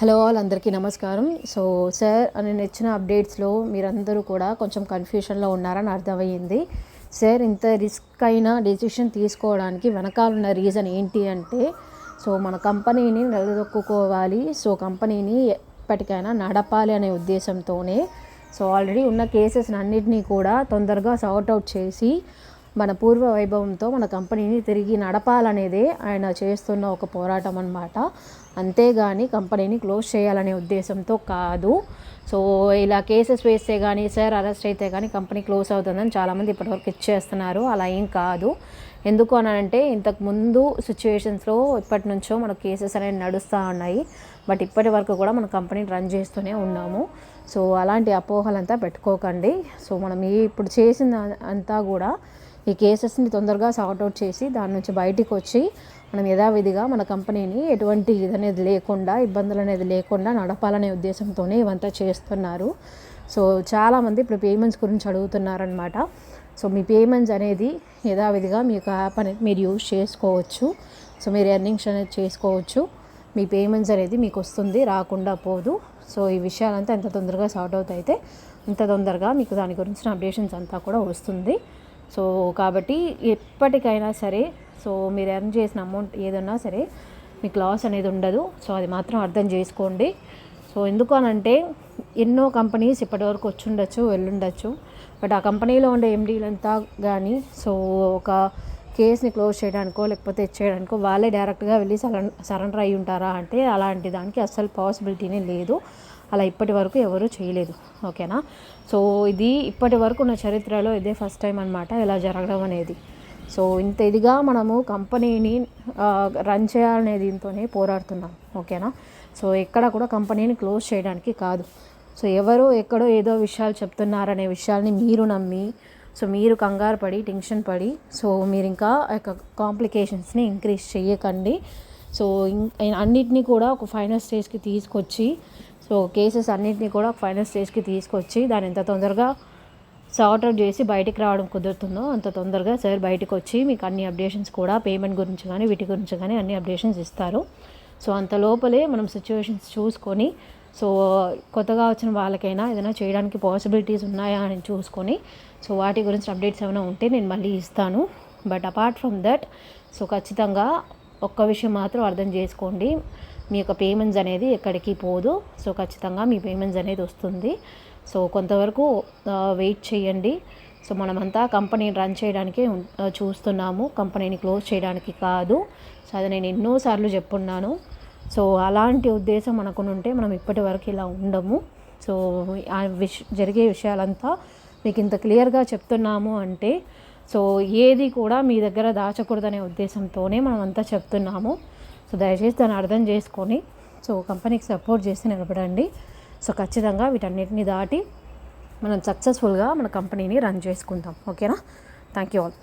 Hello all, అందరికీ నమస్కారం. So sir నేను ఇచ్చిన అప్డేట్స్లో మీరందరూ కూడా కొంచెం కన్ఫ్యూషన్లో ఉన్నారని అర్థమయ్యింది. సార్ ఇంత రిస్క్ అయిన డెసిషన్ తీసుకోవడానికి వెనకాలన్న రీజన్ ఏంటి అంటే, సో మన కంపెనీని నిలదొక్కుకోవాలి, సో కంపెనీని ఎప్పటికైనా నడపాలి అనే ఉద్దేశంతోనే సో ఆల్రెడీ ఉన్న కేసెస్ అన్నిటినీ కూడా తొందరగా సార్ట్అవుట్ చేసి మన పూర్వ వైభవంతో మన కంపెనీని తిరిగి నడపాలనేదే ఆయన చేస్తున్న ఒక పోరాటం అన్నమాట. అంతేగాని కంపెనీని క్లోజ్ చేయాలనే ఉద్దేశంతో కాదు. సో ఇలా కేసెస్ వేస్తే కానీ, సార్ అరెస్ట్ అయితే కానీ కంపెనీ క్లోజ్ అవుతుందని చాలామంది ఇప్పటివరకు ఇచ్చేస్తున్నారు. అలా ఏం కాదు. ఎందుకు అని అంటే, ఇంతకుముందు సిచ్యువేషన్స్లో ఇప్పటి నుంచో మన కేసెస్ అనేవి నడుస్తూ ఉన్నాయి. బట్ ఇప్పటి వరకు కూడా మన కంపెనీని రన్ చేస్తూనే ఉన్నాము. సో అలాంటి అపోహలంతా పెట్టుకోకండి. సో మనం ఇప్పుడు చేసిన అంతా కూడా ఈ కేసెస్ని తొందరగా సార్ట్అవుట్ చేసి దాని నుంచి బయటికి వచ్చి మనం యథావిధిగా మన కంపెనీని ఎటువంటి అనేది లేకుండా, ఇబ్బందులు అనేది లేకుండా నడపాలనే ఉద్దేశంతోనే ఇవంతా చేస్తున్నారు. సో చాలామంది ఇప్పుడు పేమెంట్స్ గురించి అడుగుతున్నారనమాట. సో మీ పేమెంట్స్ అనేది యథావిధిగా మీ యొక్క యాప్ అనేది మీరు యూజ్ చేసుకోవచ్చు. సో మీరు ఎర్నింగ్స్ అనేది చేసుకోవచ్చు. మీ పేమెంట్స్ అనేది మీకు వస్తుంది, రాకుండా పోదు. సో ఈ విషయాలంతా ఎంత తొందరగా సార్ట్ అవుట్ అయితే అంత తొందరగా మీకు దాని గురించిన అప్డేషన్స్ అంతా కూడా వస్తుంది. సో కాబట్టి ఎప్పటికైనా సరే సో మీరు ఎర్న్ చేసిన అమౌంట్ ఏదన్నా సరే మీకు లాస్ అనేది ఉండదు. సో అది మాత్రం అర్థం చేసుకోండి. సో ఎందుకు అనంటే, ఎన్నో కంపెనీస్ ఇప్పటివరకు వచ్చి ఉండొచ్చు, వెళ్ళుండొచ్చు. బట్ ఆ కంపెనీలో ఉండే ఎండీలంతా కానీ సో ఒక కేస్ని క్లోజ్ చేయడానికో లేకపోతే ఇచ్చేయడానికో వాళ్ళే డైరెక్ట్గా వెళ్ళి సరెండర్ అయ్యి ఉంటారా అంటే, అలాంటి దానికి అస్సలు పాసిబిలిటీనే లేదు. అలా ఇప్పటి వరకు ఎవరూ చేయలేదు. ఓకేనా. సో ఇది ఇప్పటి వరకు ఉన్న చరిత్రలో ఇదే ఫస్ట్ టైం అనమాట ఇలా జరగడం అనేది. సో ఇంత ఇదిగా మనము కంపెనీని రన్ చేయాలనే దీంతోనే పోరాడుతున్నాం. ఓకేనా. సో ఎక్కడ కూడా కంపెనీని క్లోజ్ చేయడానికి కాదు. సో ఎవరో ఎక్కడో ఏదో విషయాలు చెప్తున్నారనే విషయాల్ని మీరు నమ్మి, సో మీరు కంగారు పడి, టెన్షన్ పడి, సో మీరు ఇంకా కాంప్లికేషన్స్ని ఇంక్రీజ్ చేయకండి. సో అన్నిటినీ కూడా ఒక ఫైనల్ స్టేజ్కి తీసుకొచ్చి, సో కేసెస్ అన్నింటినీ కూడా ఫైనల్ స్టేజ్కి తీసుకొచ్చి దాన్ని ఎంత తొందరగా సార్ట్అవుట్ చేసి బయటికి రావడం కుదురుతుందో అంత తొందరగా సార్ బయటకు వచ్చి మీకు అన్ని అప్డేషన్స్ కూడా పేమెంట్ గురించి కానీ వీటి గురించి కానీ అన్ని అప్డేషన్స్ ఇస్తారు. సో అంత లోపలే మనం సిచ్యువేషన్స్ చూసుకొని, సో కొత్తగా వచ్చిన వాళ్ళకైనా ఏదైనా చేయడానికి పాసిబిలిటీస్ ఉన్నాయా అని చూసుకొని, సో వాటి గురించి అప్డేట్స్ ఏమైనా ఉంటే నేను మళ్ళీ ఇస్తాను. But apart from that, so ఖచ్చితంగా ఒక్క విషయం మాత్రం అర్థం చేసుకోండి, మీ యొక్క పేమెంట్స్ అనేది ఎక్కడికి పోదు. సో ఖచ్చితంగా మీ పేమెంట్స్ అనేది వస్తుంది. సో కొంతవరకు వెయిట్ చేయండి. సో మనమంతా కంపెనీని రన్ చేయడానికే చూస్తున్నాము, కంపెనీని క్లోజ్ చేయడానికి కాదు. సో అది నేను ఎన్నోసార్లు చెప్పున్నాను. సో అలాంటి ఉద్దేశం మనకు ఉంటే మనం ఇప్పటి వరకు ఇలా ఉండము. సో జరిగే విషయాలంతా మీకు ఇంత క్లియర్గా చెప్తున్నాము అంటే, సో ఏది కూడా మీ దగ్గర దాచకూడదనే ఉద్దేశంతోనే మనం అంతా చెప్తున్నాము. సో దయచేసి దాన్ని అర్థం చేసుకొని సో కంపెనీకి సపోర్ట్ చేసి నిలబడండి. సో ఖచ్చితంగా వీటన్నిటిని దాటి మనం సక్సెస్ఫుల్గా మన కంపెనీని రన్ చేసుకుంటాం. ఓకేనా. Thank you all.